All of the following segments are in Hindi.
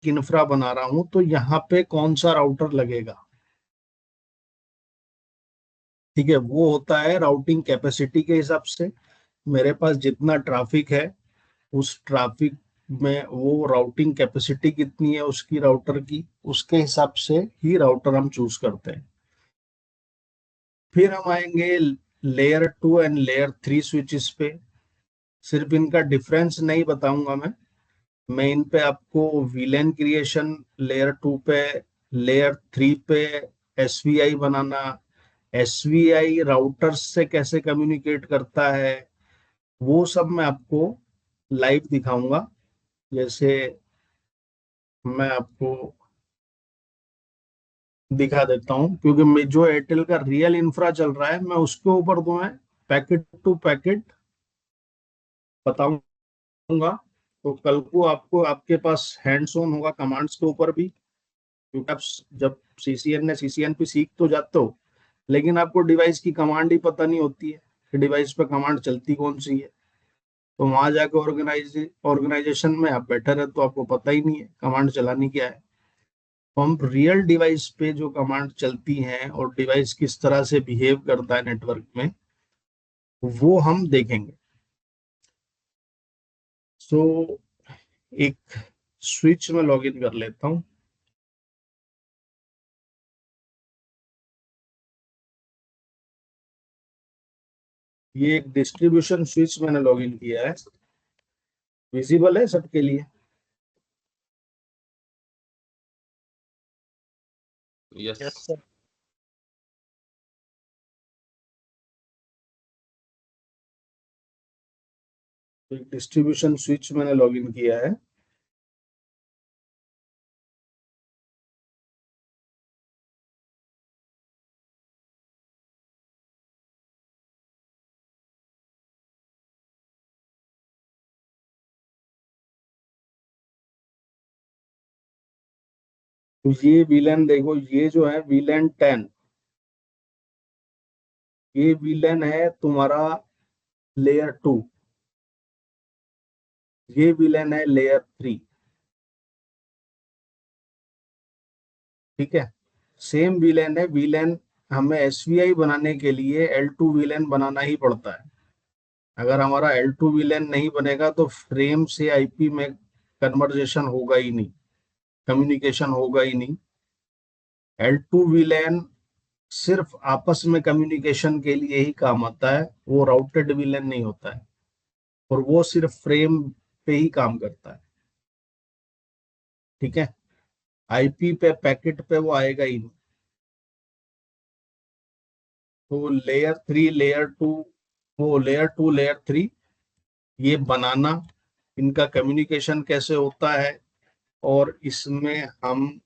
इंफ्रा बना रहा हूं तो यहाँ पे कौन सा राउटर लगेगा। ठीक है, वो होता है राउटिंग कैपेसिटी के हिसाब से। मेरे पास जितना ट्रैफिक है उस ट्रैफिक में वो राउटिंग कैपेसिटी कितनी है उसकी राउटर की, उसके हिसाब से ही राउटर हम चूज करते हैं। फिर हम आएंगे लेयर 2 एंड लेयर 3 स्विचेस पे। सिर्फ इनका डिफरेंस नहीं बताऊंगा मैं इन पे आपको वीलैन क्रिएशन, लेयर 2 पे, लेयर 3 पे एसवीआई बनाना, एसवीआई राउटर्स से कैसे कम्युनिकेट करता है, वो सब मैं आपको लाइव दिखाऊंगा। जैसे मैं आपको दिखा देता हूँ, क्योंकि जो एयरटेल का रियल इंफ्रा चल रहा है मैं उसके ऊपर तो मैं पैकेट टू पैकेट बताऊंगा। तो कल को आपको आपके पास हैंड्स ऑन होगा कमांड्स के ऊपर भी, क्योंकि आप जब सीसीएन पे सीख तो जाते हो, लेकिन आपको डिवाइस की कमांड ही पता नहीं होती है कि डिवाइस पे कमांड चलती कौन सी है। तो वहां जाके ऑर्गेनाइजेशन में आप बैठे रहे तो आपको पता ही नहीं है कमांड चलानी क्या है। तो हम रियल डिवाइस पे जो कमांड चलती हैं और डिवाइस किस तरह से बिहेव करता है नेटवर्क में, वो हम देखेंगे। सो एक स्विच में लॉग इन कर लेता हूँ। ये एक डिस्ट्रीब्यूशन स्विच मैंने लॉग इन किया है, विजिबल है सबके लिए। यस। Yes sir. तो एक डिस्ट्रीब्यूशन स्विच मैंने लॉग इन किया है। तो ये वीलैन देखो, ये जो है वीलैन 10, ये वीलैन है तुम्हारा लेयर 2, ये वीलैन है लेयर 3। ठीक है, सेम वीलैन है। वीलैन हमें एसवीआई बनाने के लिए L2 वीलैन बनाना ही पड़ता है। अगर हमारा L2 वीलैन नहीं बनेगा तो फ्रेम से आईपी में कन्वर्जेशन होगा ही नहीं, कम्युनिकेशन होगा ही नहीं। L2 वीलैन सिर्फ आपस में कम्युनिकेशन के लिए ही काम आता है, वो राउटेड वीलैन नहीं होता है, और वो सिर्फ फ्रेम पे ही काम करता है। ठीक है, आईपी पे पैकेट पे वो आएगा ही नहीं। तो लेयर 3 ये बनाना, इनका कम्युनिकेशन कैसे होता है, और इसमें हम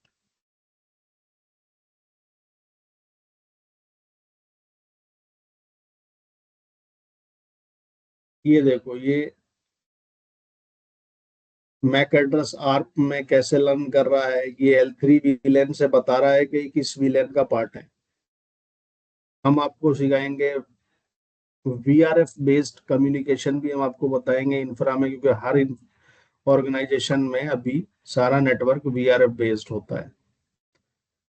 ये देखो, ये मैक एड्रेस आर्प में कैसे लर्न कर रहा है, ये L3 वीलैन से बता रहा है कि किस वीलैन का पार्ट है। हम आपको सिखाएंगे वीआरएफ बेस्ड कम्युनिकेशन भी, हम आपको बताएंगे इंफ्रा में, क्योंकि हर ऑर्गेनाइजेशन में अभी सारा नेटवर्क वीआरएफ बेस्ड होता है।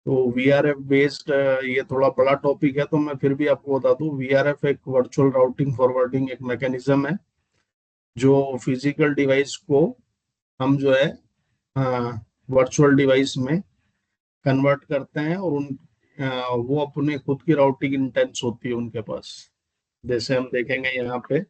तो वीआरएफ बेस्ड ये थोड़ा बड़ा टॉपिक है, तो मैं फिर भी आपको बता दूं, वीआरएफ एक वर्चुअल राउटिंग फॉरवर्डिंग एक मैकेनिज्म है, जो फिजिकल डिवाइस को हम जो है वर्चुअल डिवाइस में कन्वर्ट करते हैं, और वो अपने खुद की राउटिंग इंटेंस होती है उनके पास, जैसे हम देखेंगे यहाँ पे।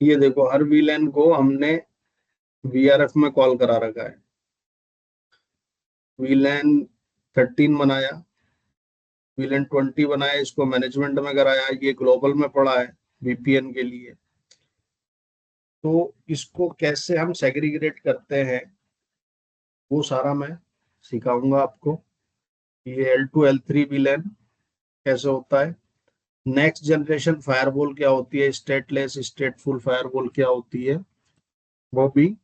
ये देखो, हर वीलैन को हमने वीआरएफ में कॉल करा रखा है। वीलैन 13 बनाया, वीलैन 20 बनाया, इसको मैनेजमेंट में कराया, ये ग्लोबल में पड़ा है वीपीएन के लिए। तो इसको कैसे हम सेग्रीगेट करते हैं, वो सारा मैं सिखाऊंगा आपको। ये L2 L3 VLAN कैसे होता है, नेक्स्ट जनरेशन फायरवॉल क्या होती है, स्टेटलेस स्टेटफुल फायरवॉल क्या होती है, वो भी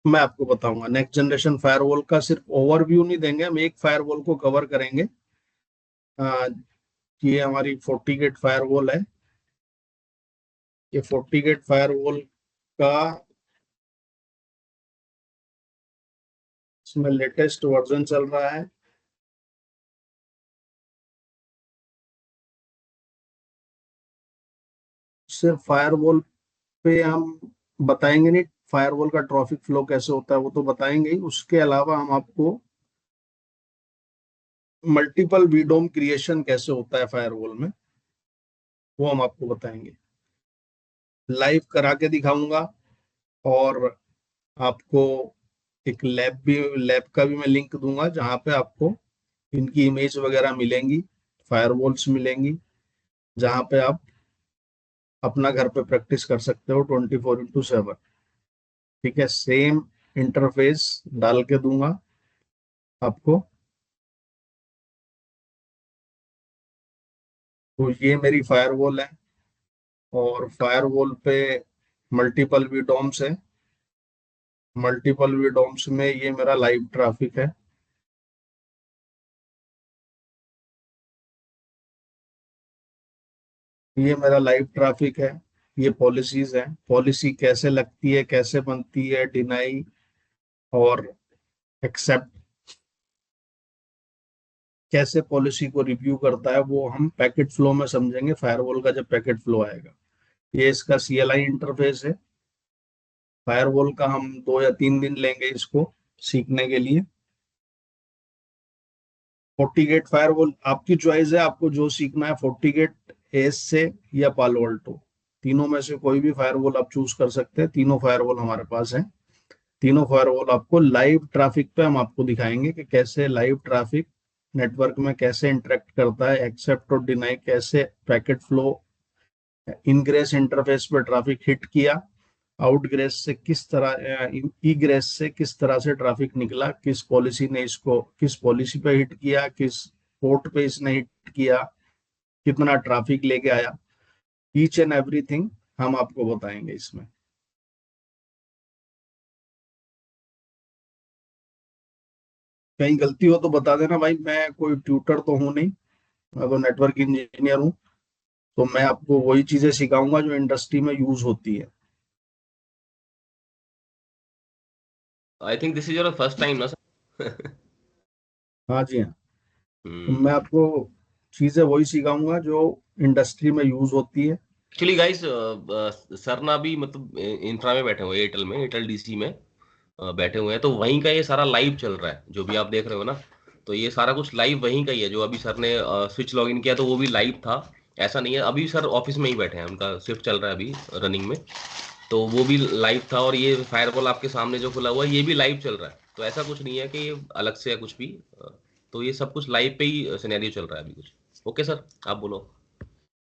मैं आपको बताऊंगा। नेक्स्ट जनरेशन फायरवॉल का सिर्फ ओवरव्यू नहीं देंगे, हम एक फायरवॉल को कवर करेंगे। आ, ये हमारी 40 गेट फायरवॉल है। ये 40 गेट फायरवॉल का इसमें लेटेस्ट वर्जन चल रहा है। सिर्फ फायरवॉल पे हम बताएंगे नहीं, फायरवॉल का ट्रैफिक फ्लो कैसे होता है वो तो बताएंगे ही, उसके अलावा हम आपको मल्टीपल वीडोम क्रिएशन कैसे होता है फायरवॉल में, वो हम आपको बताएंगे, लाइव करा के दिखाऊंगा। और आपको एक लैब का भी मैं लिंक दूंगा, जहाँ पे आपको इनकी इमेज वगैरह मिलेंगी, फायरवॉल्स मिलेंगी, जहाँ पे आप अपना घर पे प्रैक्टिस कर सकते हो 24/7। ठीक है, सेम इंटरफेस डाल के दूंगा आपको। तो ये मेरी फायरवॉल है, और फायरवॉल पे मल्टीपल विडोम्स है। मल्टीपल विडोम्स में ये मेरा लाइव ट्रैफिक है। ये मेरा लाइव ट्रैफिक है। ये पॉलिसीज है, पॉलिसी कैसे लगती है, कैसे बनती है, डिनाई और एक्सेप्ट, कैसे पॉलिसी को रिव्यू करता है, वो हम पैकेट फ्लो में समझेंगे फायरवॉल का जब पैकेट फ्लो आएगा। ये इसका CLI इंटरफेस है। फायरवॉल का हम 2 या 3 दिन लेंगे इसको सीखने के लिए। 40 गेट फायरवॉल आपकी चॉइस है, आपको जो सीखना है, 40 गेट एस से या पालो अल्टो, तीनों में से कोई भी फायरवॉल आप चूज कर सकते हैं। तीनों फायरवॉल हमारे पास है। तीनों फायरवॉल आपको लाइव ट्रैफिक पे हम आपको दिखाएंगे कि कैसे लाइव ट्रैफिक नेटवर्क में कैसे इंटरेक्ट करता है, एक्सेप्ट और डिनाई कैसे, पैकेट फ्लो, इनग्रेस इंटरफेस पे ट्रैफिक हिट किया, आउटग्रेस से किस तरह, ईग्रेस से किस तरह से ट्रैफिक निकला, किस पॉलिसी ने इसको, किस पॉलिसी पे हिट किया, किस पोर्ट पे इसने हिट किया, कितना ट्रैफिक लेके आया, ईच एंड एवरीथिंग हम आपको बताएंगे इसमें। कहीं गलती हो तो बता देना भाई, मैं कोई ट्यूटर तो हूँ नहीं, मैं तो नेटवर्क इंजीनियर हूँ। तो मैं आपको वही चीजें सिखाऊंगा जो इंडस्ट्री में यूज होती है। I think this is your first time ना सर? हाँ जी हाँ। तो हम्म। मैं आपको चीजें वही सिखाऊंगा जो इंडस्ट्री में यूज होती है। एक्चुअली गाइस, सर ना भी मतलब इंफ्रा में बैठे हुए हैं, एयरटेल में, एयरटेल डीसी में बैठे हुए हैं, तो वहीं का ये सारा लाइव चल रहा है जो भी आप देख रहे हो ना। तो ये सारा कुछ लाइव वहीं का ही है, जो अभी सर ने स्विच लॉगिन किया तो वो भी लाइव था। ऐसा नहीं है, अभी सर ऑफिस में ही बैठे हैं, उनका शिफ्ट चल रहा है अभी रनिंग में। तो वो भी लाइव था, और ये फायरवॉल आपके सामने जो खुला हुआ है ये भी लाइव चल रहा है। तो ऐसा कुछ नहीं है कि ये अलग से है कुछ भी। तो ये सब कुछ लाइव पे ही सिनेरियो चल रहा है अभी कुछ। ओके सर, आप बोलो।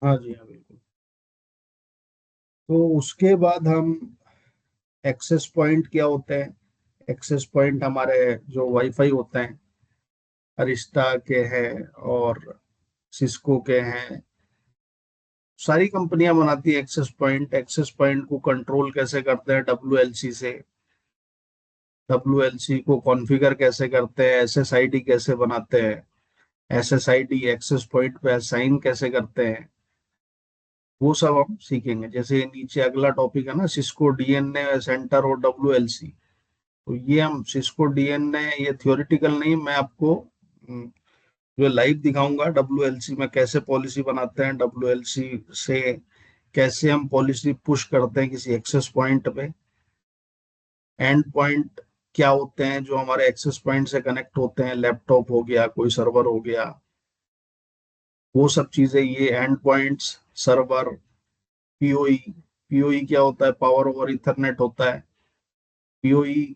हाँ जी हाँ बिल्कुल। तो उसके बाद हम एक्सेस पॉइंट क्या होते हैं, एक्सेस पॉइंट हमारे जो वाईफाई होते हैं, अरिस्टा के हैं और सिस्को के हैं, सारी कंपनियां बनाती है एक्सेस पॉइंट। एक्सेस पॉइंट को कंट्रोल कैसे करते हैं, WLC से, WLC को कॉन्फ़िगर कैसे करते हैं, SSID कैसे बनाते हैं, SSID एक्सेस पॉइंट पे असाइन कैसे करते हैं, वो सब हम सीखेंगे। जैसे नीचे अगला टॉपिक है ना, सिस्को डीएनए सेंटर और WLC। तो ये हम सिस्को डीएनए, ये थ्योरेटिकल नहीं, मैं आपको जो लाइव दिखाऊंगा WLC में कैसे पॉलिसी बनाते हैं, WLC से कैसे हम पॉलिसी पुश करते हैं किसी एक्सेस पॉइंट पे, एंड पॉइंट क्या होते हैं जो हमारे एक्सेस पॉइंट से कनेक्ट होते हैं, लैपटॉप हो गया, कोई सर्वर हो गया, वो सब चीजें, ये and points, server, PoE. PoE क्या होता है, पावर ओवर इथरनेट होता है। पीओई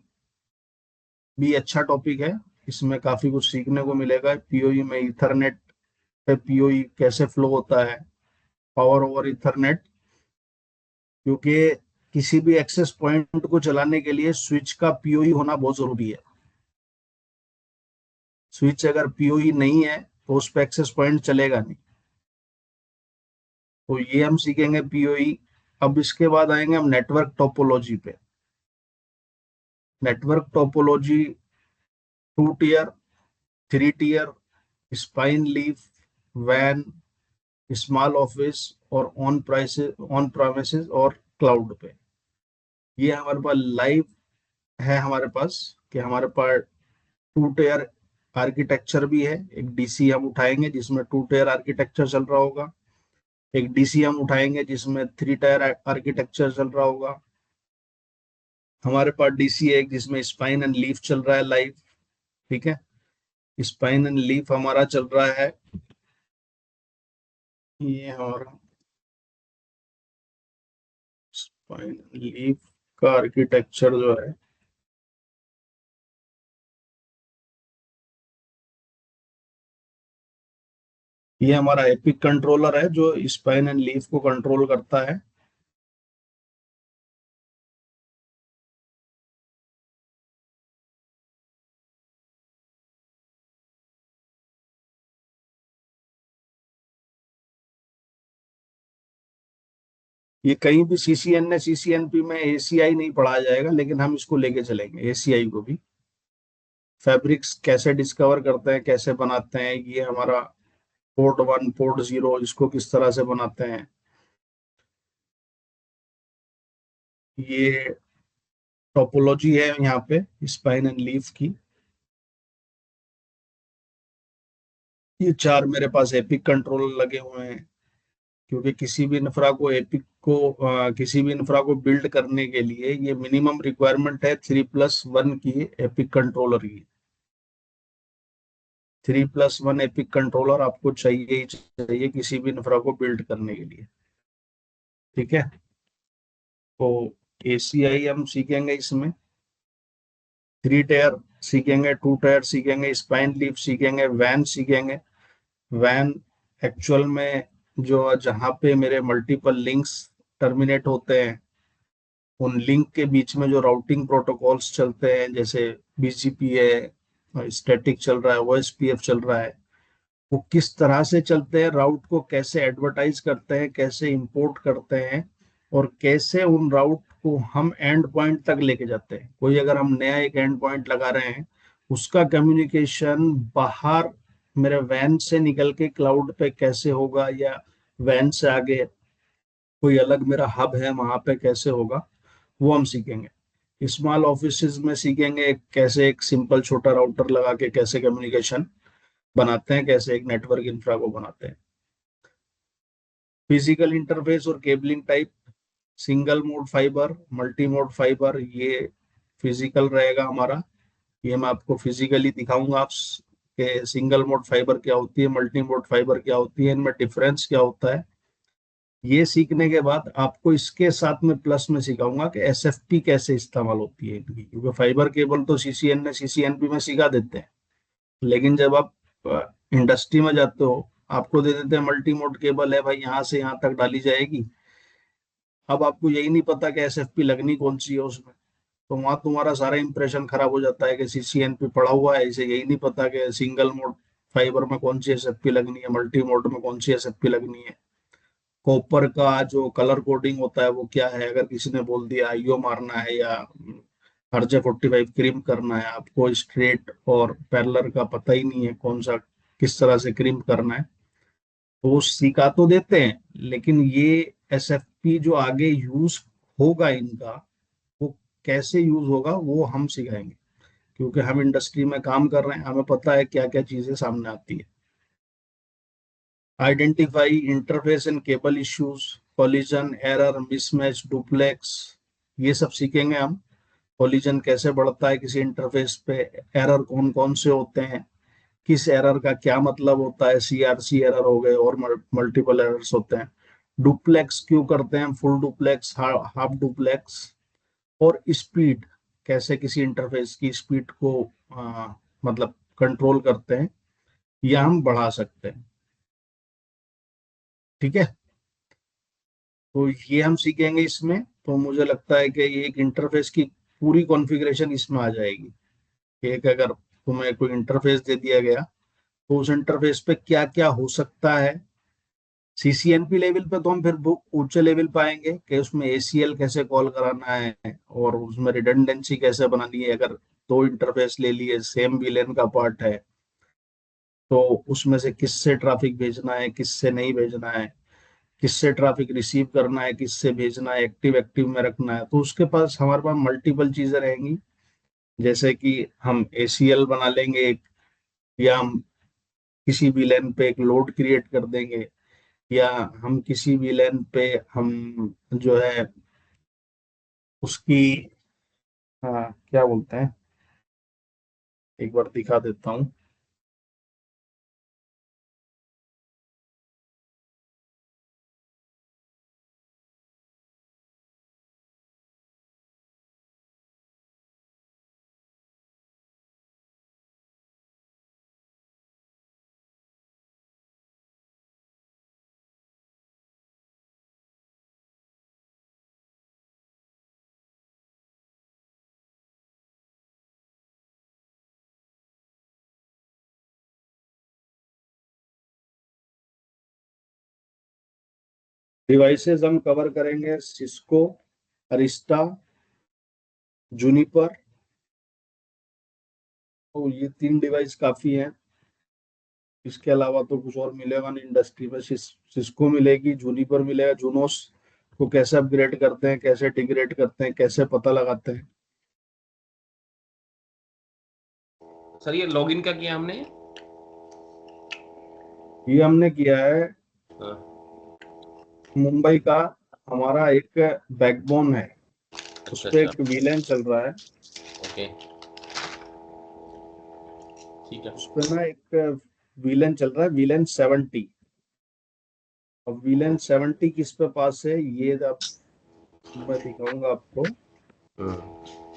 भी अच्छा टॉपिक है, इसमें काफी कुछ सीखने को मिलेगा। पीओई में इथरनेट पे पीओई कैसे फ्लो होता है, पावर ओवर इथरनेट, क्योंकि किसी भी एक्सेस पॉइंट को चलाने के लिए स्विच का पीओई होना बहुत जरूरी है। स्विच अगर पीओई नहीं है तो उस पर एक्सेस पॉइंट चलेगा नहीं। तो ये हम सीखेंगे पीओई। अब इसके बाद आएंगे हम नेटवर्क टोपोलॉजी पे। Network topology 2 tier, 3 tier, spine leaf, वैन, स्मॉल ऑफिस और ऑन प्रेमिसेस और क्लाउड पे। ये हमारे पास लाइव है हमारे पास कि हमारे पास 2 टियर आर्किटेक्चर भी है। एक डीसी हम उठाएंगे जिसमें 2 टियर आर्किटेक्चर चल रहा होगा। एक डीसी हम उठाएंगे जिसमें 3 टायर आर्किटेक्चर चल रहा होगा। हमारे पास डीसी है एक जिसमें स्पाइन एंड लीफ चल रहा है लाइव। ठीक है, स्पाइन एंड लीफ हमारा चल रहा है। ये हमारा स्पाइन एंड लीफ का आर्किटेक्चर जो है, ये हमारा एपिक कंट्रोलर है जो स्पाइन एंड लीफ को कंट्रोल करता है। ये कहीं भी सीसीएनए सीसीएनपी में एसीआई नहीं पढ़ाया जाएगा, लेकिन हम इसको लेके चलेंगे एसीआई को भी। फैब्रिक्स कैसे डिस्कवर करते हैं, कैसे बनाते हैं, ये हमारा पोर्ट 1 पोर्ट 0 इसको किस तरह से बनाते हैं, ये टोपोलॉजी है यहाँ पे स्पाइन एंड लीफ की। ये 4 मेरे पास एपिक कंट्रोलर लगे हुए हैं, क्योंकि किसी भी इंफ्रा को बिल्ड करने के लिए ये मिनिमम रिक्वायरमेंट है 3+1 की एपिक कंट्रोलर की। 3+1 एपिक कंट्रोलर आपको चाहिए ही चाहिए किसी भी इंफ्रा को बिल्ड करने के लिए। ठीक है, तो एसीआई हम सीखेंगे इसमें, 3 टायर सीखेंगे, 2 टायर सीखेंगे, स्पाइन लीफ सीखेंगे, वैन सीखेंगे। वैन एक्चुअल में जो जहाँ पे मेरे मल्टीपल लिंक्स टर्मिनेट होते हैं, उन लिंक के बीच में जो राउटिंग प्रोटोकॉल्स चलते हैं, जैसे बीजीपी है, स्टैटिक चल रहा है, ओएसपीएफ चल रहा है, वो किस तरह से चलते हैं, राउट को कैसे एडवर्टाइज करते हैं, कैसे इंपोर्ट करते हैं, और कैसे उन राउट को हम एंड पॉइंट तक लेके जाते हैं। कोई अगर हम नया एक एंड पॉइंट लगा रहे हैं, उसका कम्युनिकेशन बाहर मेरे वैन से निकल के क्लाउड पे कैसे होगा, या वैन से आगे कोई अलग मेरा हब है वहां पे कैसे होगा, वो हम सीखेंगे। स्मॉल ऑफिसेज में सीखेंगे कैसे एक सिंपल छोटा राउटर लगा के कैसे कम्युनिकेशन बनाते हैं, कैसे एक नेटवर्क इंफ्रा को बनाते हैं। फिजिकल इंटरफेस और cabling type, single mode fibre, multi mode fibre, ये फिजिकल रहेगा हमारा। ये मैं आपको फिजिकली दिखाऊंगा आप कि सिंगल मोड फाइबर क्या होती है, मल्टी मोड फाइबर क्या होती है, इनमें डिफरेंस क्या होता है। ये सीखने के बाद आपको इसके साथ में प्लस में सिखाऊंगा कि एसएफपी कैसे इस्तेमाल होती है इनकी, क्योंकि फाइबर केबल तो सीसीएन सीसीएनपी में सिखा देते हैं, लेकिन जब आप इंडस्ट्री में जाते हो, आपको दे देते हैं मल्टी मोड केबल है भाई, यहाँ से यहाँ तक डाली जाएगी। अब आपको यही नहीं पता कि एसएफपी लगनी कौन सी है उसमें, तो वहां तुम्हारा सारा इंप्रेशन खराब हो जाता है कि सीसीएनपी पड़ा हुआ है, इसे यही नहीं पता कि सिंगल मोड फाइबर में कौन सी एसएफपी लगनी है, मल्टी मोड में कौन सी एसएफपी लगनी है। कॉपर का जो कलर कोडिंग होता है वो क्या है, अगर किसी ने बोल दिया आईओ मारना है या RJ45 क्रीम करना है, आपको स्ट्रेट और पैरेलल का पता ही नहीं है कौन सा किस तरह से क्रीम करना है, तो वो सिखा तो देते हैं, लेकिन ये एसएफपी जो आगे यूज होगा इनका, वो कैसे यूज होगा वो हम सिखाएंगे, क्योंकि हम इंडस्ट्री में काम कर रहे हैं, हमें पता है क्या क्या चीजें सामने आती है। Identify interface and cable issues, collision, error, mismatch, duplex, ये सब सीखेंगे हम। कोलिजन कैसे बढ़ता है किसी इंटरफेस पे, एरर कौन कौन से होते हैं, किस एरर का क्या मतलब होता है, सीआरसी एरर हो गए और मल्टीपल एरर्स होते हैं। डुप्लेक्स क्यों करते हैं, फुल डुप्लेक्स, हाफ डुप्लेक्स, और स्पीड, कैसे किसी इंटरफेस की स्पीड को मतलब कंट्रोल करते हैं या हम बढ़ा सकते हैं। ठीक है, तो ये हम सीखेंगे इसमें। तो मुझे लगता है कि ये एक इंटरफेस की पूरी कॉन्फ़िगरेशन इसमें आ जाएगी। एक अगर तुम्हें कोई इंटरफेस दे दिया गया तो उस इंटरफेस पे क्या क्या हो सकता है। सीसीएनपी लेवल पे तो हम फिर वो ऊंचे लेवल पाएंगे कि उसमें एसीएल कैसे कॉल कराना है और उसमें रिडंडेंसी कैसे बनानी है। अगर दो इंटरफेस ले लिए, सेम वीलेन का पार्ट है, तो उसमें से किससे ट्रैफिक भेजना है, किससे नहीं भेजना है, किससे ट्रैफिक रिसीव करना है, किससे भेजना है, एक्टिव एक्टिव में रखना है। तो उसके पास हमारे पास मल्टीपल चीजें रहेंगी। जैसे कि हम एसीएल बना लेंगे एक, या हम किसी भी लेन पे एक लोड क्रिएट कर देंगे, या हम किसी भी लेन पे हम जो है उसकी, हाँ क्या बोलते हैं, एक बार दिखा देता हूँ। डिवाइसेस हम कवर करेंगे सिस्को, अरिस्टा, जूनिपर। तो ये तीन डिवाइस काफी हैं। इसके अलावा तो कुछ और मिलेगा नहीं इंडस्ट्री में। सिस्को मिलेगी, जूनिपर मिलेगा। जूनोस को कैसे अपग्रेड करते हैं, कैसे डिग्रेड करते हैं, कैसे पता लगाते हैं। सर ये लॉगिन क्या किया हमने? ये हमने किया है हाँ, मुंबई का। हमारा एक बैकबोन है, उस अच्छा पे अच्छा। एक वीलैन चल रहा है। ओके, ठीक है। उस पे ना एक वीलैन चल रहा है, वीलैन 70। अब वीलैन 70 किस पे पास है, ये अब मैं दिखाऊंगा आपको। हम्म,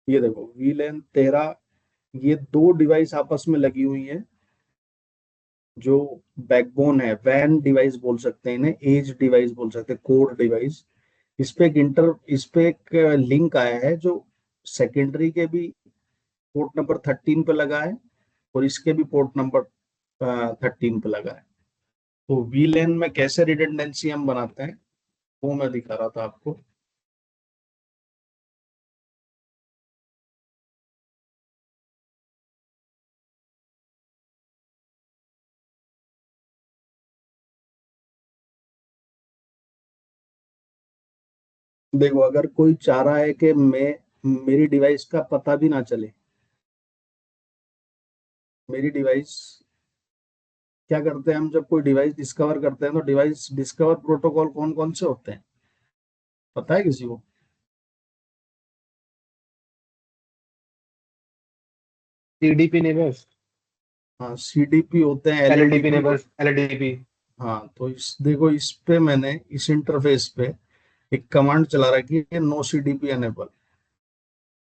ये देखो वीलैन 13। ये दो डिवाइस आपस में लगी हुई हैं, जो बैकबोन है। वैन डिवाइस बोल सकते हैं इन्हें, एज डिवाइस बोल सकते हैं, कोर डिवाइस। इस पे एक लिंक आया है जो सेकेंडरी के भी पोर्ट नंबर 13 पे लगा है, और इसके भी पोर्ट नंबर 13 पे लगा है। तो वीलैन में कैसे रिडंडेंसी हम बनाते हैं वो मैं दिखा रहा था आपको। देखो अगर कोई चाह रहा है कि मैं, मेरी डिवाइस का पता भी ना चले, मेरी डिवाइस, क्या करते हैं हम जब कोई डिवाइस डिस्कवर करते हैं तो डिवाइस डिस्कवर प्रोटोकॉल कौन कौन से होते हैं, पता है किसी को? सीडीपी नेबर्स, हाँ, सीडीपी होते हैं, एलडीपी एलएडीपी नेबर्स, होते एलडीपी। हैं। हाँ तो इस देखो, इस पे मैंने इस इंटरफेस पे एक कमांड चला रखी है, नो सीडीपी एनेबल।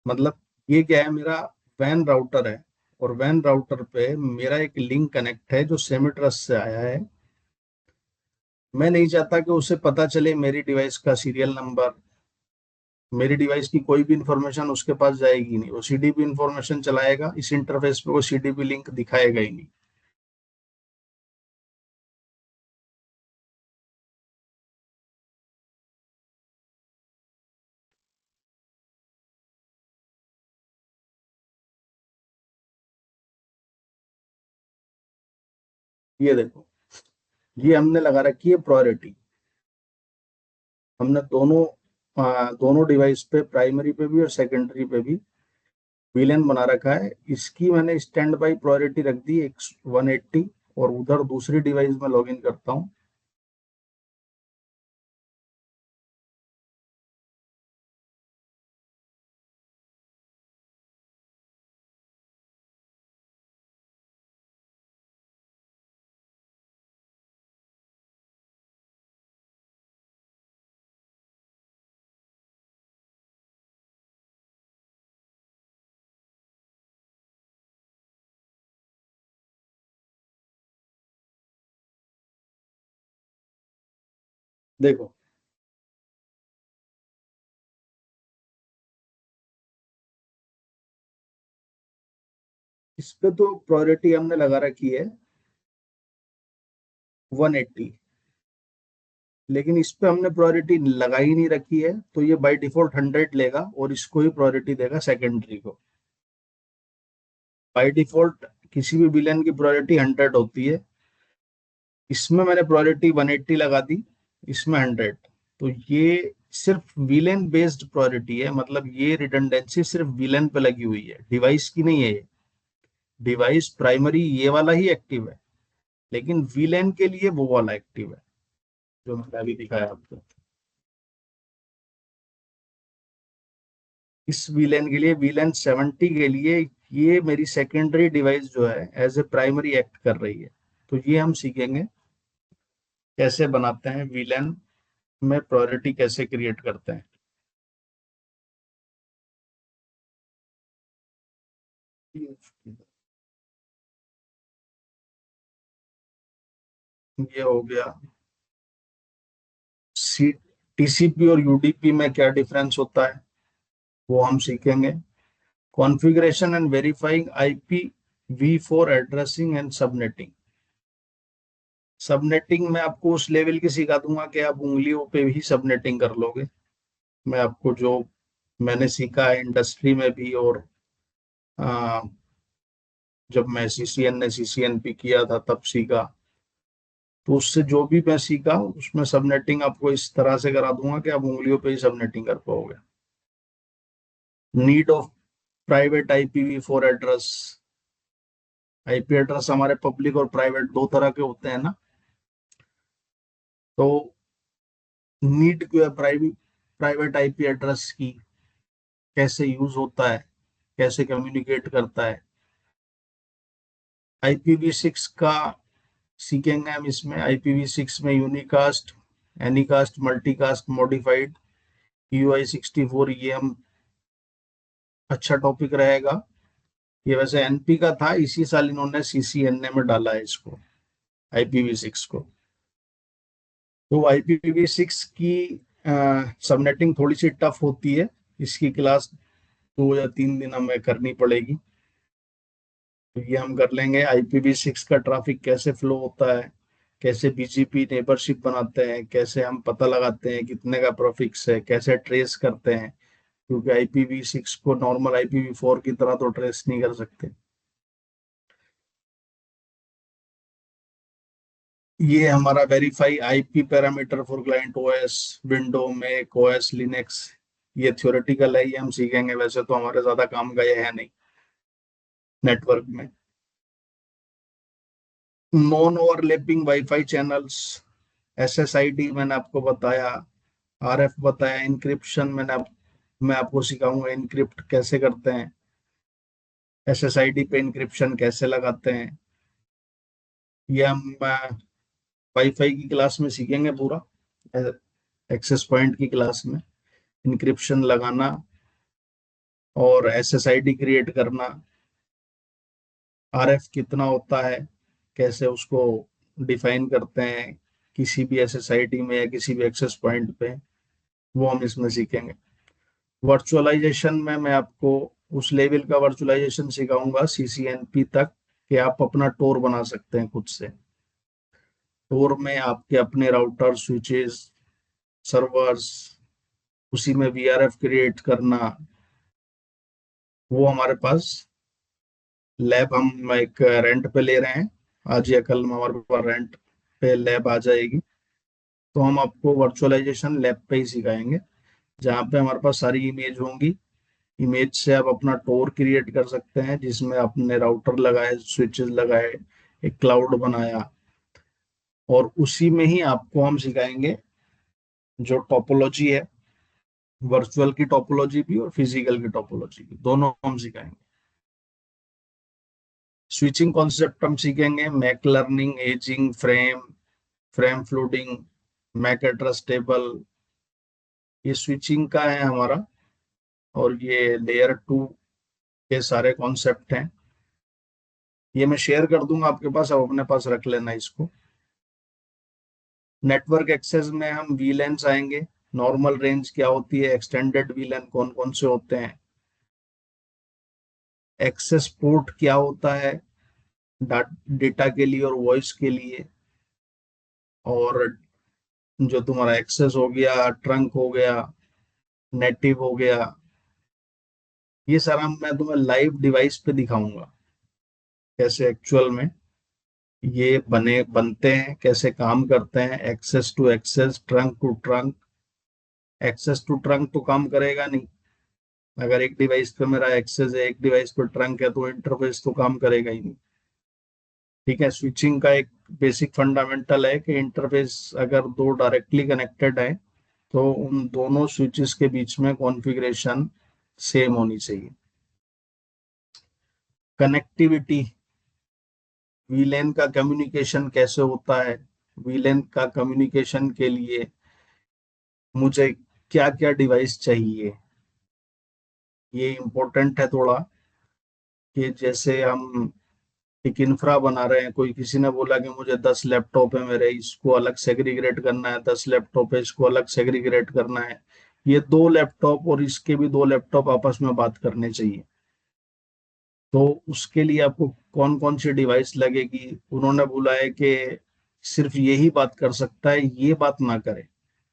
मतलब ये क्या है, मेरा वैन राउटर है, और वैन राउटर पे मेरा एक लिंक कनेक्ट है जो सेमिट्रस से आया है। मैं नहीं चाहता कि उसे पता चले मेरी डिवाइस का सीरियल नंबर, मेरी डिवाइस की कोई भी इंफॉर्मेशन उसके पास जाएगी नहीं। वो सीडीपी इंफॉर्मेशन चलाएगा, इस इंटरफेस पे वो सीडीपी लिंक दिखाएगा ही नहीं। ये देखो, ये हमने लगा रखी है प्रायोरिटी। हमने दोनों डिवाइस पे, प्राइमरी पे भी और सेकेंडरी पे भी वीलन बना रखा है। इसकी मैंने स्टैंड बाई प्रायोरिटी रख दी 180, और उधर दूसरी डिवाइस में लॉगिन करता हूँ। देखो, इस पे तो प्रायोरिटी हमने लगा रखी है 180, लेकिन इस पे हमने प्रायोरिटी लगा ही नहीं रखी है, तो ये बाय डिफॉल्ट 100 लेगा और इसको ही प्रायोरिटी देगा सेकेंडरी को। बाय डिफॉल्ट किसी भी विलेन की प्रायोरिटी 100 होती है, इसमें मैंने प्रायोरिटी 180 लगा दी, इसमें 100। तो ये सिर्फ विलेन बेस्ड प्रायोरिटी है, मतलब ये रिडंडेंसी सिर्फ विलेन पे लगी हुई है, डिवाइस की नहीं है ये। डिवाइस प्राइमरी ये वाला ही एक्टिव है, लेकिन विलेन के लिए वो वाला एक्टिव है जो मैंने अभी दिखाया आपको। इस विलेन के लिए, विलेन 70 के लिए, ये मेरी सेकेंडरी डिवाइस जो है एज ए प्राइमरी एक्ट कर रही है। तो ये हम सीखेंगे कैसे बनाते हैं विलेन में प्रायोरिटी कैसे क्रिएट करते हैं। ये हो गया। सी टीसीपी और यूडीपी में क्या डिफरेंस होता है वो हम सीखेंगे। कॉन्फ़िगरेशन एंड वेरीफाइंग आईपी वी4 एड्रेसिंग एंड सबनेटिंग। सबनेटिंग में आपको उस लेवल की सिखा दूंगा कि आप उंगलियों पे भी सबनेटिंग कर लोगे। मैं आपको जो मैंने सीखा है इंडस्ट्री में भी, और आ, जब मैं सीसीएन ने सीसीएनपी किया था तब सीखा, तो उससे जो भी मैं सीखा उसमें सबनेटिंग आपको इस तरह से करा दूंगा कि आप उंगलियों पे ही सबनेटिंग कर पाओगे। Need of private IPv4 address. IP address हमारे पब्लिक और प्राइवेट दो तरह के होते हैं ना। तो नीड क्यों है प्राइवेट प्राइवेट आईपी एड्रेस की, कैसे यूज होता है, कैसे कम्युनिकेट करता है। IPv6 का सीखेंगे हम इसमें। IPv6 में unicast, Anycast, multicast, modified, UI64, ये हम अच्छा टॉपिक रहेगा। ये वैसे एनपी का था, इसी साल इन्होंने CCNA में डाला है इसको, IPv6 को। तो IPv6 की सबनेटिंग थोड़ी सी टफ होती है, इसकी क्लास 2 या 3 दिन हमें करनी पड़ेगी। तो ये हम कर लेंगे। IPv6 का ट्रैफिक कैसे फ्लो होता है, कैसे BGP नेबरशिप बनाते हैं, कैसे हम पता लगाते हैं कितने का प्रोफिक्स है, कैसे ट्रेस करते हैं, क्योंकि IPv6 को नॉर्मल IPv4 की तरह तो ट्रेस नहीं कर सकते। ये हमारा verify IP parameter for client OS, window, Mac OS, Linux, ये थ्योरेटिकल है, ये हम सीखेंगे। वैसे तो हमारे ज्यादा काम का ये है नहीं नेटवर्क में। Non overlapping wifi channels, SSID मैंने आपको बताया, RF बताया, इंक्रिप्शन मैं आपको सिखाऊंगा इनक्रिप्ट कैसे करते हैं, SSID पे इंक्रिप्शन कैसे लगाते हैं। ये हम वाईफाई की क्लास में सीखेंगे पूरा, एक्सेस पॉइंट की क्लास में इंक्रिप्शन लगाना और SSID क्रिएट करना, RF कितना होता है, कैसे उसको डिफाइन करते हैं किसी भी SSID में या किसी भी एक्सेस पॉइंट पे, वो हम इसमें सीखेंगे। वर्चुअलाइजेशन में मैं आपको उस लेवल का वर्चुअलाइजेशन सिखाऊंगा CCNP तक कि आप अपना टोर बना सकते हैं खुद से। टोर में आपके अपने राउटर, स्विचेस, सर्वर्स, उसी में VRF क्रिएट करना, वो हमारे पास लैब हम एक रेंट पे ले रहे हैं। आज या कल में हमारे पास रेंट पे लैब आ जाएगी, तो हम आपको वर्चुअलाइजेशन लैब पे ही सिखाएंगे, जहाँ पे हमारे पास सारी इमेज होंगी। इमेज से आप अपना टोर क्रिएट कर सकते हैं, जिसमें आपने राउटर लगाए, स्विचेस लगाए, एक क्लाउड बनाया, और उसी में ही आपको हम सिखाएंगे जो टोपोलॉजी है, वर्चुअल की टोपोलॉजी भी और फिजिकल की टोपोलॉजी भी, दोनों हम सिखाएंगे। स्विचिंग कॉन्सेप्ट हम सीखेंगे, MAC learning, aging, frame, frame floating, MAC address table, ये स्विचिंग का है हमारा। और ये लेयर 2 के सारे कॉन्सेप्ट हैं, ये मैं शेयर कर दूंगा आपके पास, आप अपने पास रख लेना इसको। नेटवर्क एक्सेस में हम वीलैन्स आएंगे, नॉर्मल रेंज क्या होती है, एक्सटेंडेड वीलैन कौन कौन से होते हैं, एक्सेस पोर्ट क्या होता है डेटा के लिए और वॉइस के लिए, और जो तुम्हारा एक्सेस हो गया, ट्रंक हो गया, नेटिव हो गया, ये सारा मैं तुम्हें लाइव डिवाइस पे दिखाऊंगा कैसे एक्चुअल में ये बनते हैं, कैसे काम करते हैं। Access to access, trunk to trunk. Access to trunk तो काम करेगा नहीं, अगर एक डिवाइस पे मेरा एक्सेस है, एक डिवाइस पे ट्रंक है, तो इंटरफेस तो काम करेगा ही नहीं। ठीक है, स्विचिंग का एक बेसिक फंडामेंटल है कि इंटरफेस अगर दो डायरेक्टली कनेक्टेड है तो उन दोनों स्विचेस के बीच में कॉन्फ़िगरेशन सेम होनी चाहिए। कनेक्टिविटी, वीलैन का कम्युनिकेशन कैसे होता है, वीलैन का कम्युनिकेशन के लिए मुझे क्या क्या डिवाइस चाहिए, ये इम्पोर्टेंट है थोड़ा। कि जैसे हम एक इंफ्रा बना रहे हैं, कोई किसी ने बोला कि मुझे 10 लैपटॉप है मेरे, इसको अलग सेग्रीगेट करना है, 10 लैपटॉप है इसको अलग सेग्रीगेट करना है, ये 2 लैपटॉप और इसके भी 2 लैपटॉप आपस में बात करने चाहिए। तो उसके लिए आपको कौन कौन सी डिवाइस लगेगी, उन्होंने बोला है कि सिर्फ यही बात कर सकता है, ये बात ना करे।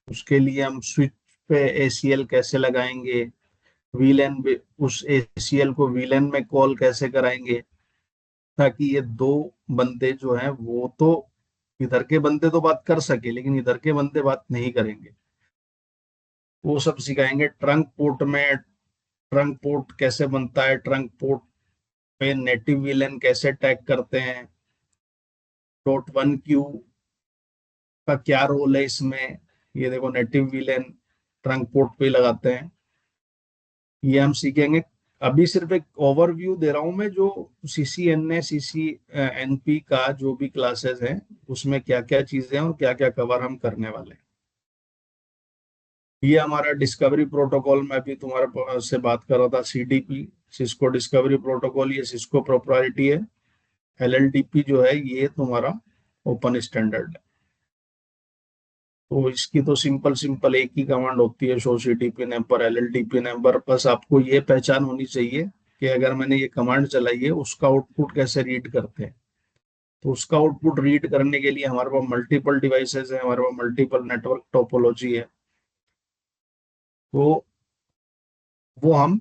उसके लिए हम स्विच पे एसीएल कैसे लगाएंगे, वीलैन उस एसीएल को वीलैन में कॉल कैसे कराएंगे, ताकि ये दो बंदे जो हैं वो तो, इधर के बंदे तो बात कर सके लेकिन इधर के बंदे बात नहीं करेंगे, वो सब सिखाएंगे। ट्रंक पोर्ट में ट्रंक पोर्ट कैसे बनता है, ट्रंक पोर्ट पे नेटिव वीलन कैसे टैग करते हैं, .1q का क्या रोल है इसमें, ये देखो नेटिव वीलन ट्रंक पोर्ट पे लगाते हैं, ये हम सीखेंगे। अभी सिर्फ एक ओवरव्यू दे रहा हूं मैं, जो सीसीएनए सीसीएनपी का जो भी क्लासेस हैं उसमें क्या क्या चीजें हैं और क्या क्या कवर हम करने वाले हैं। ये हमारा डिस्कवरी प्रोटोकॉल, मैं भी तुम्हारे से बात कर रहा था, सीडीपी, सिस्को डिस्कवरी प्रोटोकॉल, ये सिस्को प्रोप्राइटी है। एलएलडीपी जो है ये तुम्हारा ओपन स्टैंडर्ड है। तो इसकी तो सिंपल सिंपल एक ही कमांड होती है, शो सीटीपी नंबर, एलएलडीपी नंबर। बस आपको ये पहचान होनी चाहिए कि अगर मैंने ये कमांड चलाई है उसका आउटपुट कैसे रीड करते हैं। तो उसका आउटपुट रीड करने के लिए हमारे पास मल्टीपल डिवाइसेस है, हमारे पास मल्टीपल नेटवर्क टोपोलॉजी है। तो वो हम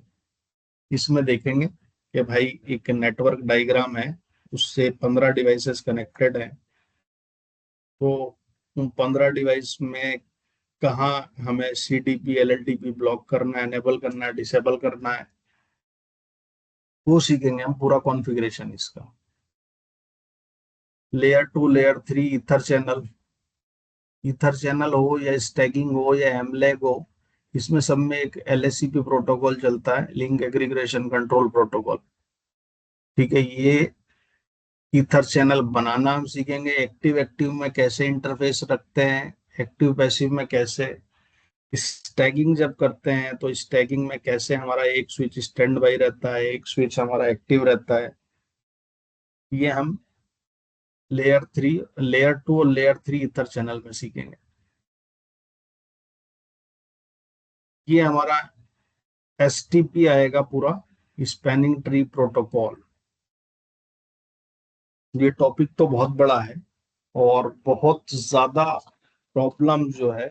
इसमें देखेंगे कि भाई एक नेटवर्क डायग्राम है, उससे 15 डिवाइसेस कनेक्टेड हैं। तो उन 15 डिवाइस में कहाँ हमें सीडीपी एलएलडीपी ब्लॉक करना है, एनेबल करना है, डिसेबल करना है, वो सीखेंगे हम पूरा कॉन्फ़िगरेशन इसका। लेयर 2 लेयर 3 ईथर चैनल हो या स्टैगिंग हो या एमलैग हो, इसमें सब में एक एलएससीपी प्रोटोकॉल चलता है, लिंक एग्रीगेशन कंट्रोल प्रोटोकॉल। ठीक है, ये ईथर चैनल बनाना हम सीखेंगे। एक्टिव एक्टिव में कैसे इंटरफेस रखते हैं, एक्टिव पैसिव में कैसे, स्टैगिंग जब करते हैं तो स्टैगिंग में कैसे हमारा एक स्विच स्टैंड बाई रहता है, एक स्विच हमारा एक्टिव रहता है, ये हम लेयर 2 और लेयर 3 ईथर चैनल में सीखेंगे। ये हमारा एसटीपी आएगा पूरा, स्पैनिंग ट्री प्रोटोकॉल। ये टॉपिक तो बहुत बड़ा है और बहुत ज्यादा प्रॉब्लम जो है,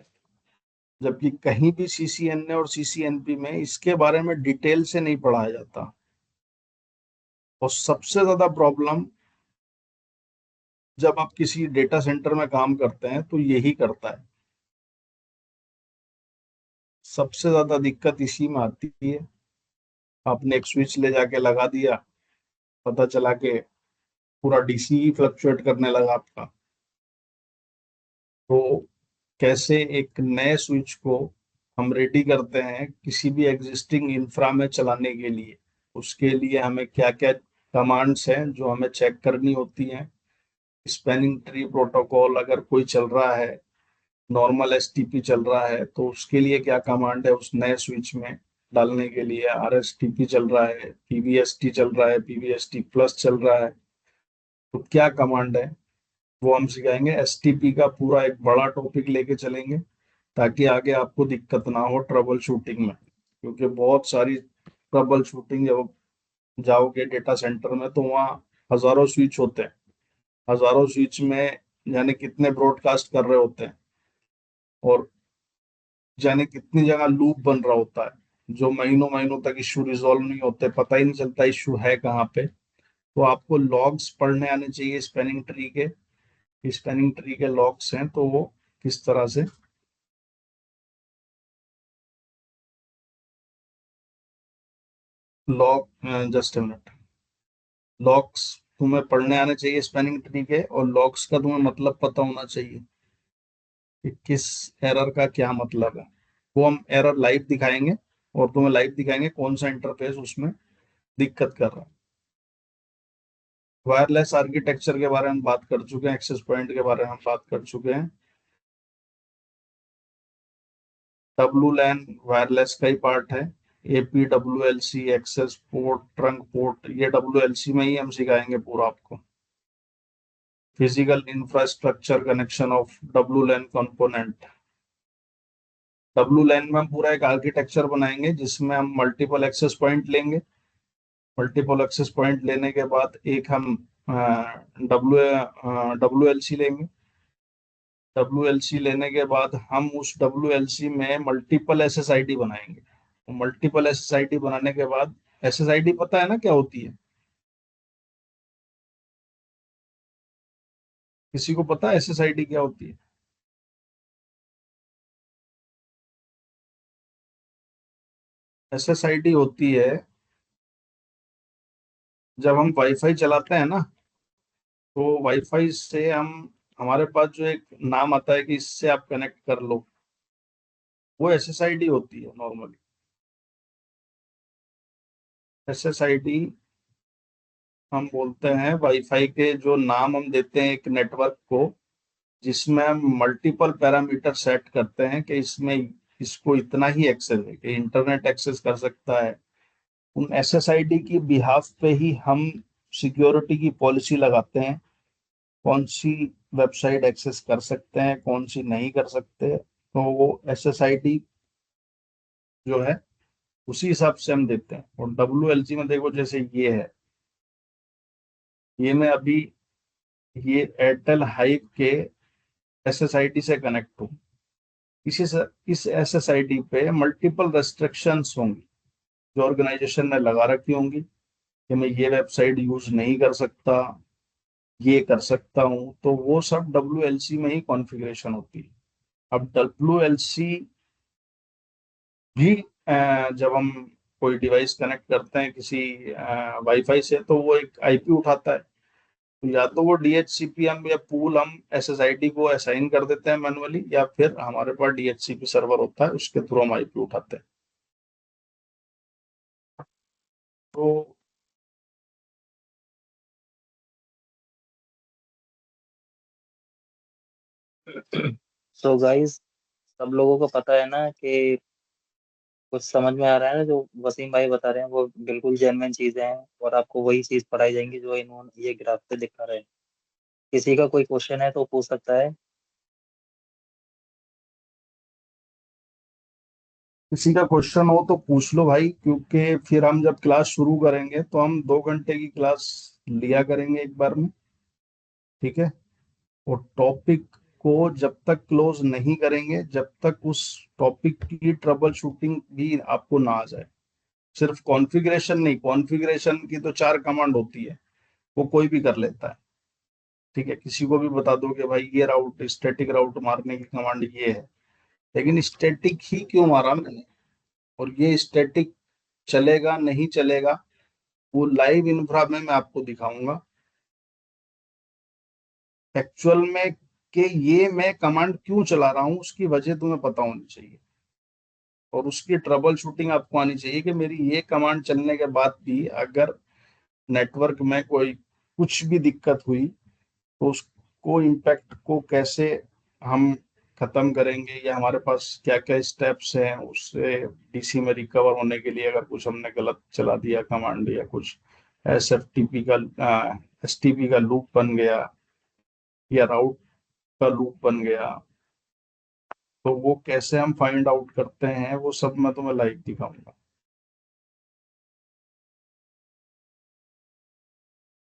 जबकि कहीं भी सीसीएनए और सीसीएनपी में इसके बारे में डिटेल से नहीं पढ़ाया जाता। और सबसे ज्यादा प्रॉब्लम जब आप किसी डेटा सेंटर में काम करते हैं तो यही करता है, सबसे ज्यादा दिक्कत इसी में आती है। आपने एक स्विच ले जाके लगा दिया, पता चला कि पूरा डीसी ही फ्लक्चुएट करने लगा आपका। तो कैसे एक नए स्विच को हम रेडी करते हैं किसी भी एग्जिस्टिंग इंफ्रा में चलाने के लिए, उसके लिए हमें क्या क्या कमांड्स हैं जो हमें चेक करनी होती हैं। स्पैनिंग ट्री प्रोटोकॉल अगर कोई चल रहा है, नॉर्मल एसटीपी चल रहा है, तो उसके लिए क्या कमांड है उस नए स्विच में डालने के लिए। आरएसटीपी चल रहा है, पीवीएसटी चल रहा है, पीवीएसटी प्लस चल रहा है, तो क्या कमांड है। वो हम सिखाएंगे। एसटीपी का पूरा एक बड़ा टॉपिक लेके चलेंगे ताकि आगे आपको दिक्कत ना हो ट्रबल शूटिंग में, क्योंकि बहुत सारी ट्रबल शूटिंग जब जाओगे डेटा सेंटर में तो वहाँ हजारों स्विच होते हैं। हजारों स्विच में जाने कितने ब्रॉडकास्ट कर रहे होते हैं, और जाने कितनी जगह लूप बन रहा होता है, जो महीनों महीनों तक इश्यू रिजॉल्व नहीं होते, पता ही नहीं चलता इश्यू है कहाँ पे। तो आपको लॉग्स पढ़ने आने चाहिए स्पैनिंग ट्री के। स्पैनिंग ट्री के लॉग्स हैं तो वो किस तरह से log, just a minute, logs तुम्हें पढ़ने आने चाहिए स्पैनिंग ट्री के, और लॉग्स का तुम्हें मतलब पता होना चाहिए कि किस एरर का क्या मतलब है। वो हम एरर लाइव दिखाएंगे, और तुम्हें लाइव दिखाएंगे कौन सा इंटरफेस उसमें दिक्कत कर रहा है। वायरलेस आर्किटेक्चर के बारे में बात कर चुके हैं, एक्सेस पॉइंट के बारे में हम बात कर चुके हैं। डब्लू लैन वायरलेस का ही पार्ट है। AP W L C access port trunk port, ये डब्ल्यू एल सी में ही हम सिखाएंगे पूरा आपको। Physical infrastructure connection of W LAN component. W LAN में हम पूरा एक आर्किटेक्चर बनाएंगे जिसमें हम मल्टीपल एक्सेस पॉइंट लेंगे। मल्टीपल एक्सेस पॉइंट लेने के बाद एक हम डब्ल्यू डब्ल्यू एल सी लेंगे। डब्ल्यू एल सी लेने के बाद हम उस डब्ल्यू एल सी में multiple S S I D बनाएंगे। Multiple S S I D बनाने के बाद, एस एस आई डी पता है ना क्या होती है? किसी को पता है एस एस आई डी क्या होती है? एस एस आई डी होती है, जब हम वाईफाई चलाते हैं ना, तो वाईफाई से हम, हमारे पास जो एक नाम आता है कि इससे आप कनेक्ट कर लो, वो एसएसआईडी होती है नॉर्मली। एसएसआईडी हम बोलते हैं वाईफाई के जो नाम हम देते हैं एक नेटवर्क को, जिसमें हम मल्टीपल पैरामीटर सेट करते हैं कि इसमें इसको इतना ही एक्सेस है कि इंटरनेट एक्सेस कर सकता है। उन एसएसआईडी की बिहाफ पे ही हम सिक्योरिटी की पॉलिसी लगाते हैं, कौन सी वेबसाइट एक्सेस कर सकते हैं कौन सी नहीं कर सकते। तो वो एसएसआईडी जो है उसी हिसाब से हम देते हैं। और डब्ल्यू एल सी में देखो, जैसे ये है, ये मैं अभी, ये एयरटेल हाइप के एसएसआईडी से कनेक्ट हूँ। इस एसएसआईडी पे मल्टीपल रेस्ट्रिक्शंस होंगी जो ऑर्गेनाइजेशन ने लगा रखी होंगी कि मैं ये वेबसाइट यूज नहीं कर सकता, ये कर सकता हूँ। तो वो सब डब्ल्यू एल सी में ही कॉन्फ़िगरेशन होती है। अब डब्ल्यू एल सी भी जब हम कोई डिवाइस कनेक्ट करते हैं किसी वाईफाई से, तो वो एक आईपी उठाता है। तो या तो वो डीएचसीपी हम या पूल हम एसएसआईडी को असाइन कर देते हैं मैनुअली, या फिर हमारे पास डीएचसीपी सर्वर होता है उसके थ्रू हम आईपी उठाते हैं। तो सो गाइस, सब लोगों को पता है ना कि कुछ समझ में आ रहा है ना, जो वसीम भाई बता रहे हैं वो बिल्कुल जेन्युइन चीजें हैं, और आपको वही चीज पढ़ाई जाएंगी जो इन्होंने ये ग्राफ पे दिखा रहे हैं। किसी का कोई क्वेश्चन है तो पूछ सकता है। किसी का क्वेश्चन हो तो पूछ लो भाई, क्योंकि फिर हम जब क्लास शुरू करेंगे तो हम 2 घंटे की क्लास लिया करेंगे एक बार में। ठीक है? और टॉपिक को जब तक क्लोज नहीं करेंगे, जब तक उस टॉपिक की ट्रबल शूटिंग भी आपको ना आ जाए। सिर्फ कॉन्फ़िगरेशन नहीं, कॉन्फ़िगरेशन की तो 4 कमांड होती है, वो कोई भी कर लेता है। ठीक है? किसी को भी बता दो कि भाई ये राउट, स्टैटिक राउट मारने की कमांड ये है, लेकिन स्टैटिक ही क्यों मारा मैंने, और ये स्टैटिक चलेगा नहीं चलेगा, वो लाइव इंफ्रा में मैं आपको दिखाऊंगा एक्चुअल में, कि ये मैं कमांड क्यों चला रहा हूँ उसकी वजह तुम्हें पता होनी चाहिए, और उसकी ट्रबल शूटिंग आपको आनी चाहिए कि मेरी ये कमांड चलने के बाद भी अगर नेटवर्क में कोई कुछ भी दिक्कत हुई तो उसको इम्पैक्ट को कैसे हम खत्म करेंगे, या हमारे पास क्या क्या स्टेप्स हैं उससे डीसी में रिकवर होने के लिए, अगर कुछ हमने गलत चला दिया कमांड या कुछ एस एफ टी पी का एस टी पी का लूप बन गया, या राउट का लूप बन गया, तो वो कैसे हम फाइंड आउट करते हैं वो सब मैं तुम्हें लाइव दिखाऊंगा।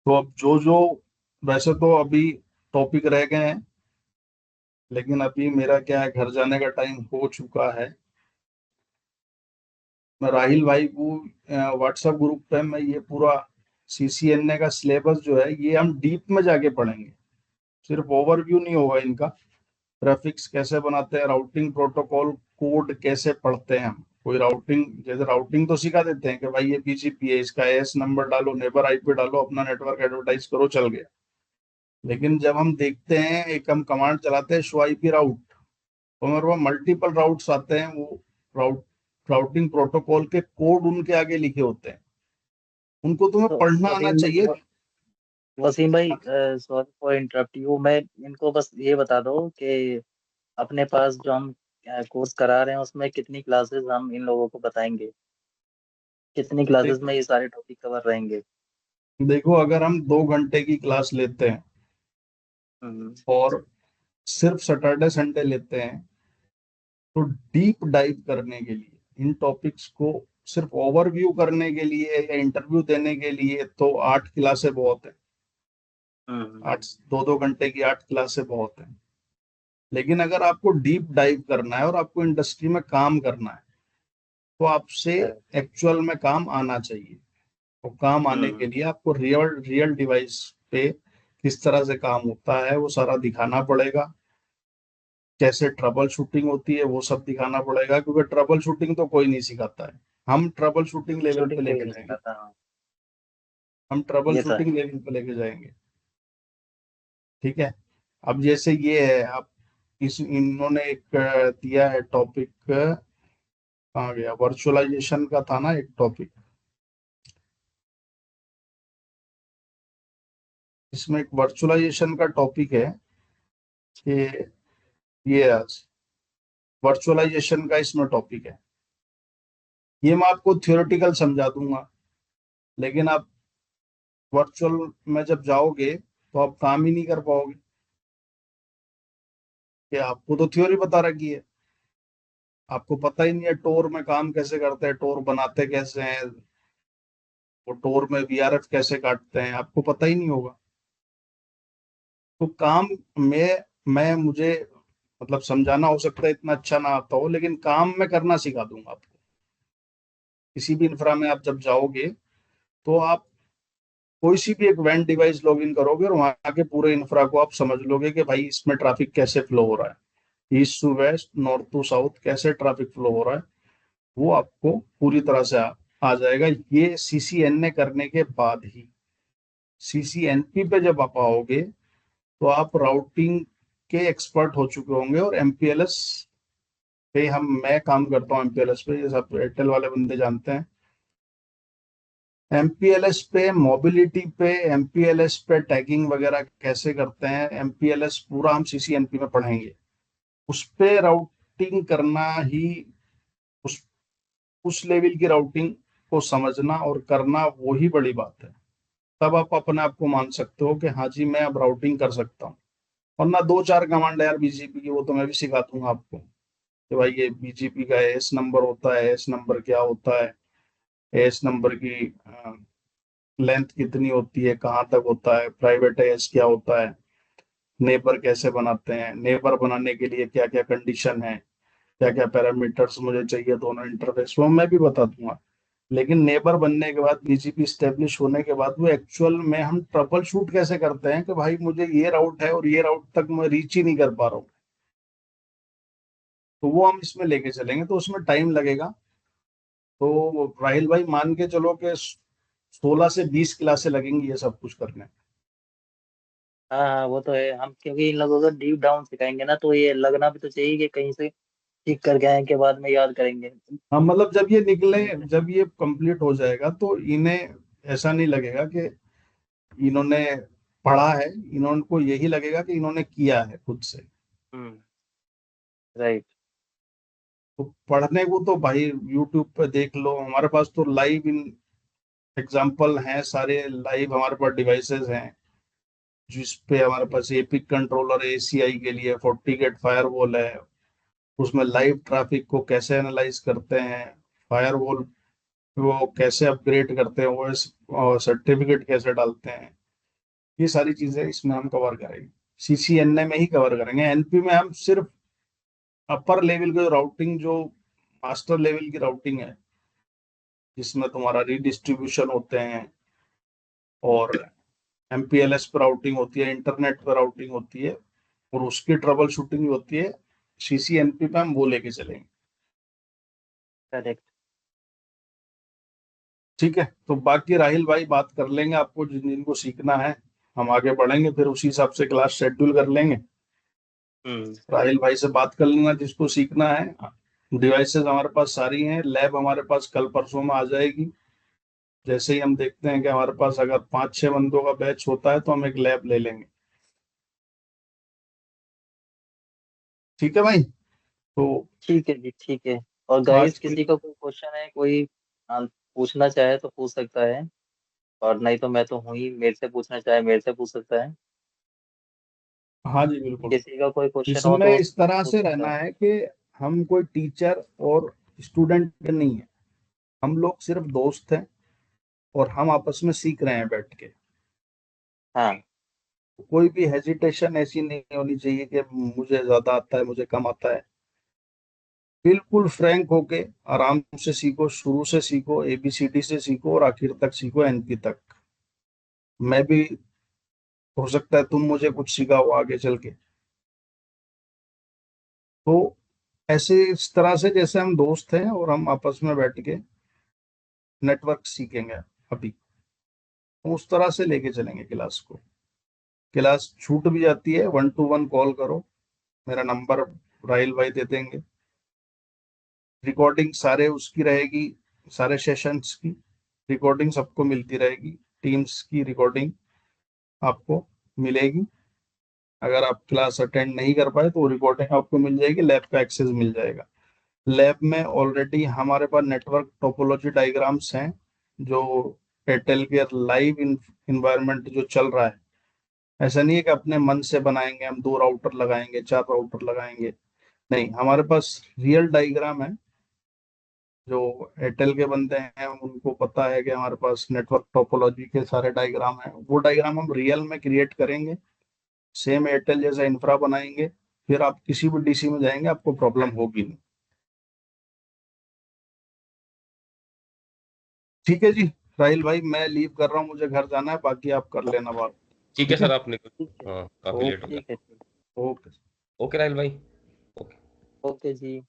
तो अब जो जो, वैसे तो अभी टॉपिक रह गए हैं, लेकिन अभी मेरा क्या है, घर जाने का टाइम हो चुका है। मैं राहिल भाई को व्हाट्सएप ग्रुप पे मैं ये पूरा सीसीएनए का सिलेबस जो है ये हम डीप में जाके पढ़ेंगे, सिर्फ ओवरव्यू नहीं होगा इनका। ग्राफिक्स कैसे बनाते हैं, राउटिंग प्रोटोकॉल कोड कैसे पढ़ते हैं हम, कोई राउटिंग, जैसे राउटिंग तो सिखा देते हैं कि भाई ये बीजीपी है, इसका एस नंबर डालो, नेबर आईपी डालो, अपना नेटवर्क एडवर्टाइज करो, चल गया। लेकिन जब हम देखते हैं, एक हम कमांड चलाते हैं शो आईपी राउट, तो हमारे पास मल्टीपल राउट्स आते हैं, वो राउट राउटिंग प्रोटोकॉल के कोड उनके आगे लिखे होते हैं, उनको तुम्हें तो पढ़ना आना चाहिए। वसीम भाई, सॉरी फॉर इंटरप्ट यू, मैं इनको बस ये बता दो कि अपने पास जो हम कोर्स करा रहे हैं उसमें कितनी क्लासेस हम इन लोगों को बताएंगे, कितनी क्लासेस देख- में ये सारे टॉपिक कवर रहेंगे? देखो, अगर हम 2 घंटे की क्लास लेते हैं हम्म। और सिर्फ सैटरडे संडे लेते हैं, तो डीप डाइव करने के लिए इन टॉपिक्स को, सिर्फ ओवरव्यू करने के लिए या इंटरव्यू देने के लिए तो 8 क्लासें बहुत है। हम्म। 2-2 घंटे की 8 क्लासें बहुत है। लेकिन अगर आपको डीप डाइव करना है और आपको इंडस्ट्री में काम करना है, तो आपसे correct। एक्चुअल में काम आना चाहिए। तो काम आने के हम्म। लिए आपको रियल रियल डिवाइस पे किस तरह से काम होता है वो सारा दिखाना पड़ेगा, कैसे ट्रबल शूटिंग होती है वो सब दिखाना पड़ेगा, क्योंकि ट्रबल शूटिंग तो कोई नहीं सिखाता है, हम ट्रबल शूटिंग लेवल पे शूटिंग कोई लेके नहीं जाएंगे। सिखाता, हाँ। हम ट्रबल ये तो है। शूटिंग लेवल पे लेके जाएंगे। ठीक है। अब जैसे ये है, अब इस इन्होंने एक दिया है टॉपिक, कहाँ गया, वर्चुअलाइजेशन का था ना एक टॉपिक, इसमें एक वर्चुअलाइजेशन का टॉपिक है कि ये वर्चुअलाइजेशन का इसमें टॉपिक है। ये मैं आपको थियोरेटिकल समझा दूंगा, लेकिन आप वर्चुअल में जब जाओगे तो आप काम ही नहीं कर पाओगे, कि आपको तो थ्योरी बता रखी है, आपको पता ही नहीं है टोर में काम कैसे करते हैं, टोर बनाते कैसे हैं, वो टोर में वीआरएफ कैसे काटते हैं, आपको पता ही नहीं होगा। तो काम में मैं मुझे मतलब समझाना हो सकता है इतना अच्छा ना आता हो, लेकिन काम में करना सिखा दूंगा आपको। किसी भी इंफ्रा में आप जब जाओगे, तो आप कोई सी भी एक वैन डिवाइस लॉगिन करोगे और वहां के पूरे इंफ्रा को आप समझ लोगे कि भाई इसमें ट्रैफिक कैसे फ्लो हो रहा है, east to west, north to south कैसे ट्रैफिक फ्लो हो रहा है, वो आपको पूरी तरह से आ जाएगा, ये सीसीएनए करने के बाद ही। सीसीएनपी पे जब आप आओगे, तो आप राउटिंग के एक्सपर्ट हो चुके होंगे, और एमपीएलएस पे मैं काम करता हूँ, एमपीएलएस पे, ये सब एयरटेल वाले बंदे जानते हैं। एमपीएलएस पे, मोबिलिटी पे, एमपीएलएस पे टैगिंग वगैरह कैसे करते हैं, एमपीएलएस पूरा हम सीसीएनपी में पढ़ेंगे। उस पे राउटिंग करना ही, उस उस लेवल की राउटिंग को समझना और करना वो ही बड़ी बात है। तब आप अपने आप को मान सकते हो कि हाँ जी मैं अब राउटिंग कर सकता हूँ। वरना 2-4 कमांड है यार बीजीपी की, वो तो मैं भी सिखा दूंगा आपको कि भाई ये बीजीपी का एस नंबर होता है, एस नंबर क्या होता है, एस नंबर की लेंथ कितनी होती है, कहाँ तक होता है, प्राइवेट एस क्या होता है, नेबर कैसे बनाते हैं, नेबर बनाने के लिए क्या क्या कंडीशन है, क्या क्या पैरामीटर्स मुझे चाहिए दोनों इंटरफेस, वो मैं भी बता दूंगा। लेकिन नेबर बनने के बाद, बीजीपी स्टेब्लिश होने के बाद, वो एक्चुअल में हम ट्रबल शूट कैसे करते हैं कि भाई मुझे ये राउट है और ये राउट तक मैं रीच ही नहीं कर पा रहा हूँ, तो वो हम इसमें लेके चलेंगे, तो उसमें टाइम लगेगा। तो राहिल भाई मान के चलो कि 16 से 20 क्लासें लगेंगी ये सब कुछ करने। हाँ हाँ, वो तो है। हम क्योंकि इन लोगों को डीप डाउन सिखाएंगे ना, तो ये लगना भी तो चाहिए कि कहीं से सीख करके आए के बाद में याद करेंगे। हाँ, मतलब जब ये निकले, जब ये कंप्लीट हो जाएगा, तो इन्हें ऐसा नहीं लगेगा कि इन्होंने पढ़ा है, इन्होंने को यही लगेगा कि इन्होंने किया है खुद से। हम्म। राइट। तो पढ़ने को तो भाई यूट्यूब पे देख लो, हमारे पास तो लाइव इन एग्जाम्पल हैं सारे, लाइव हमारे पास डिवाइसेस हैं, जिस पे हमारे पास एपिक कंट्रोलर एसीआई के लिए, FortiGate फायरवॉल है, उसमें लाइव ट्रैफिक को कैसे एनालाइज करते हैं, फायरवॉल वो कैसे अपग्रेड करते हैं, ओएस और सर्टिफिकेट कैसे डालते हैं, ये सारी चीजें इसमें हम कवर करेंगे। सीसीएनए में ही कवर करेंगे। एनपी में हम सिर्फ अपर लेवल की राउटिंग, जो मास्टर लेवल की राउटिंग है, जिसमें तुम्हारा रीडिस्ट्रीब्यूशन होते हैं और एमपीएलएस पर राउटिंग होती है, इंटरनेट पर राउटिंग होती है, और उसकी ट्रबल शूटिंग होती है, सीसीएनपी पे हम वो लेके चलेंगे। करेक्ट। ठीक है, तो बाकी राहिल भाई बात कर लेंगे, आपको जिन जिनको सीखना है हम आगे बढ़ेंगे, फिर उसी हिसाब से क्लास शेड्यूल कर लेंगे। राहिल भाई से बात कर लेना जिसको सीखना है। डिवाइसेस हमारे पास सारी हैं, लैब हमारे पास कल परसों में आ जाएगी। जैसे ही हम देखते हैं कि हमारे पास अगर 5-6 बंदों का बैच होता है तो हम एक लैब ले लेंगे। ठीक है भाई, तो ठीक है जी, ठीक है। और आज गाइस, की किसी का कोई क्वेश्चन है, कोई पूछना चाहे तो पूछ सकता है, और नहीं तो मैं तो हूँ ही, मेरे से पूछना चाहे मेरे से पूछ सकता है। हाँ जी बिल्कुल। किसी का कोई क्वेश्चन हो इसमें तो इस तरह पूछ से सकता रहना है। है कि हम कोई टीचर और स्टूडेंट नहीं है, हम लोग सिर्फ दोस्त हैं और हम आपस में सीख रहे हैं बैठ के। हाँ। कोई भी हेजिटेशन ऐसी नहीं होनी चाहिए कि मुझे ज्यादा आता है, मुझे कम आता है। बिल्कुल फ्रैंक होके आराम से सीखो, शुरू से सीखो, एबीसीडी से सीखो और आखिर तक सीखो, एनपी तक। मैं भी, हो सकता है तुम मुझे कुछ सिखाओ आगे चल के। तो ऐसे इस तरह से जैसे हम दोस्त हैं और हम आपस में बैठ के नेटवर्क सीखेंगे अभी, तो उस तरह से लेके चलेंगे क्लास को। क्लास छूट भी जाती है, 1-to-1 कॉल करो, मेरा नंबर राहिल भाई दे देंगे। रिकॉर्डिंग सारे उसकी रहेगी, सारे सेशंस की रिकॉर्डिंग सबको मिलती रहेगी। टीम्स की रिकॉर्डिंग आपको मिलेगी। अगर आप क्लास अटेंड नहीं कर पाए तो रिकॉर्डिंग आपको मिल जाएगी, लैब का एक्सेस मिल जाएगा। लैब में ऑलरेडी हमारे पास नेटवर्क टोपोलॉजी डायग्राम्स हैं, जो एयरटेल के लाइव इन्वायरमेंट जो चल रहा है। ऐसा नहीं है कि अपने मन से बनाएंगे हम, 2 राउटर लगाएंगे, 4 राउटर लगाएंगे, नहीं, हमारे पास रियल डायग्राम है। जो एयरटेल के बंदे हैं उनको पता है कि हमारे पास नेटवर्क टोपोलॉजी के सारे डायग्राम हैं, वो डायग्राम हम रियल में क्रिएट करेंगे, सेम एयरटेल जैसा इंफ्रा बनाएंगे। फिर आप किसी भी डीसी में जाएंगे आपको प्रॉब्लम होगी नहीं। ठीक है जी, राहिल भाई मैं लीव कर रहा हूँ, मुझे घर जाना है, बाकी आप कर लेना बात। ठीक है ठीक है। सर, आपने ठीक है। हाँ काफी लेट हो ओके। गया। ठीक है, ठीक। ओके। ओके राहिल भाई। ओके। ओके जी।